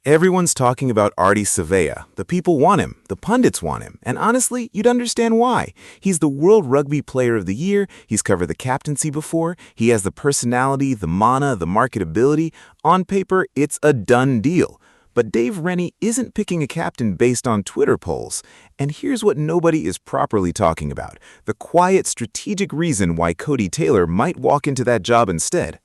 Everyone's talking about Ardie Savea. The people want him, the pundits want him, and honestly, you'd understand why. He's the World Rugby Player of the Year, he's covered the captaincy before, he has the personality, the mana, the marketability. On paper, it's a done deal. But Dave Rennie isn't picking a captain based on Twitter polls. And here's what nobody is properly talking about, the quiet, strategic reason why Codie Taylor might walk into that job instead.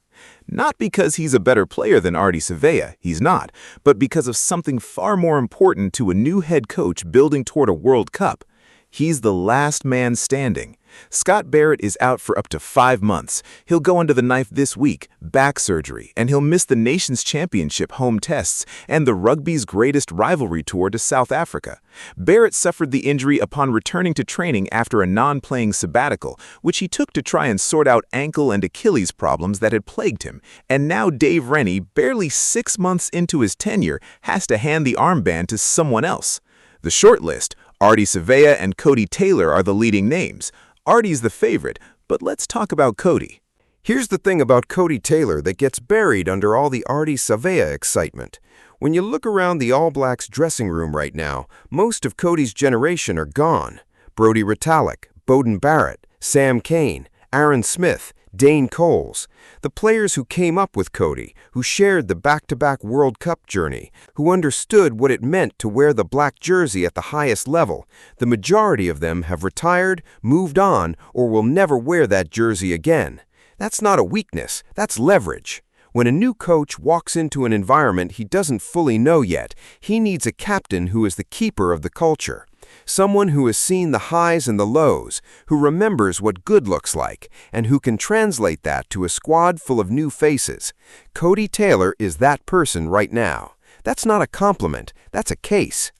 Not because he's a better player than Ardie Savea, he's not, but because of something far more important to a new head coach building toward a World Cup. He's the last man standing. Scott Barrett is out for up to 5 months. He'll go under the knife this week, back surgery, and he'll miss the Nations Championship home tests and the rugby's greatest rivalry tour to South Africa. Barrett suffered the injury upon returning to training after a non-playing sabbatical, which he took to try and sort out ankle and Achilles problems that had plagued him. And now Dave Rennie, barely 6 months into his tenure, has to hand the armband to someone else. The short list, Ardie Savea and Codie Taylor, are the leading names. Ardie's the favorite, but let's talk about Codie. Here's the thing about Codie Taylor that gets buried under all the Ardie Savea excitement. When you look around the All Blacks dressing room right now, most of Codie's generation are gone. Brodie Retallick, Beauden Barrett, Sam Cane, Aaron Smith, Dane Coles, the players who came up with Codie, who shared the back-to-back World Cup journey, who understood what it meant to wear the black jersey at the highest level. The majority of them have retired, moved on, or will never wear that jersey again. That's not a weakness, that's leverage. When a new coach walks into an environment he doesn't fully know yet, he needs a captain who is the keeper of the culture. Someone who has seen the highs and the lows, who remembers what good looks like, and who can translate that to a squad full of new faces. Codie Taylor is that person right now. That's not a compliment, that's a case.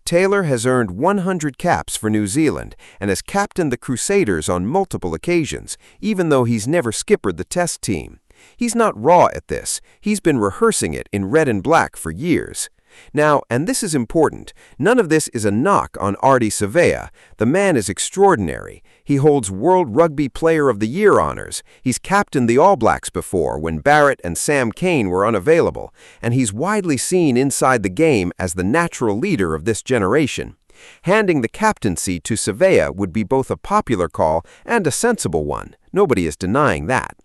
Taylor has earned 100 caps for New Zealand and has captained the Crusaders on multiple occasions, even though he's never skippered the test team. He's not raw at this, he's been rehearsing it in red and black for years. Now, and this is important, none of this is a knock on Ardie Savea. The man is extraordinary. He holds World Rugby Player of the Year honors. He's captained the All Blacks before when Barrett and Sam Cane were unavailable, and he's widely seen inside the game as the natural leader of this generation. Handing the captaincy to Savea would be both a popular call and a sensible one. Nobody is denying that.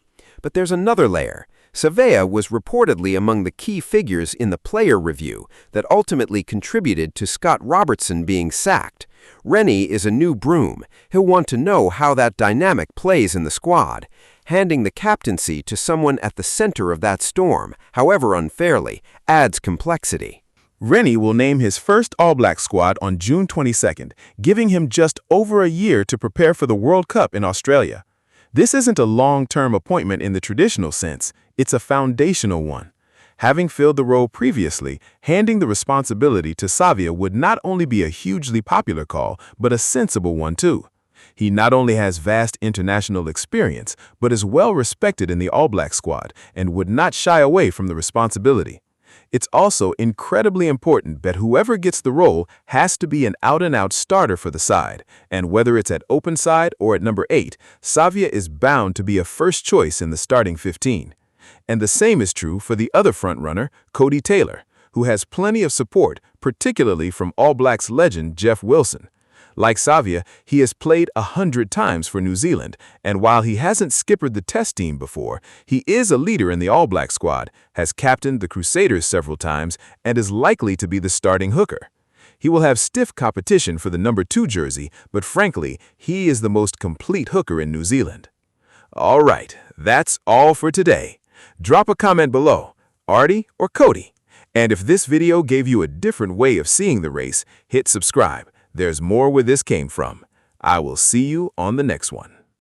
But there's another layer. Savea was reportedly among the key figures in the player review that ultimately contributed to Scott Robertson being sacked. Rennie is a new broom. He'll want to know how that dynamic plays in the squad. Handing the captaincy to someone at the center of that storm, however unfairly, adds complexity. Rennie will name his first All Black squad on June 22nd, giving him just over a year to prepare for the World Cup in Australia. This isn't a long-term appointment in the traditional sense, it's a foundational one. Having filled the role previously, handing the responsibility to Savea would not only be a hugely popular call, but a sensible one too. He not only has vast international experience, but is well respected in the All Black squad and would not shy away from the responsibility. It's also incredibly important that whoever gets the role has to be an out-and-out starter for the side, and whether it's at open side or at number 8, Savea is bound to be a first choice in the starting 15. And the same is true for the other frontrunner, Codie Taylor, who has plenty of support, particularly from All Blacks legend Jeff Wilson. Like Savea, he has played 100 times for New Zealand, and while he hasn't skippered the test team before, he is a leader in the All Black squad, has captained the Crusaders several times, and is likely to be the starting hooker. He will have stiff competition for the number 2 jersey, but frankly, he is the most complete hooker in New Zealand. All right, that's all for today. Drop a comment below, Ardie or Codie? And if this video gave you a different way of seeing the race, hit subscribe. There's more where this came from. I will see you on the next one.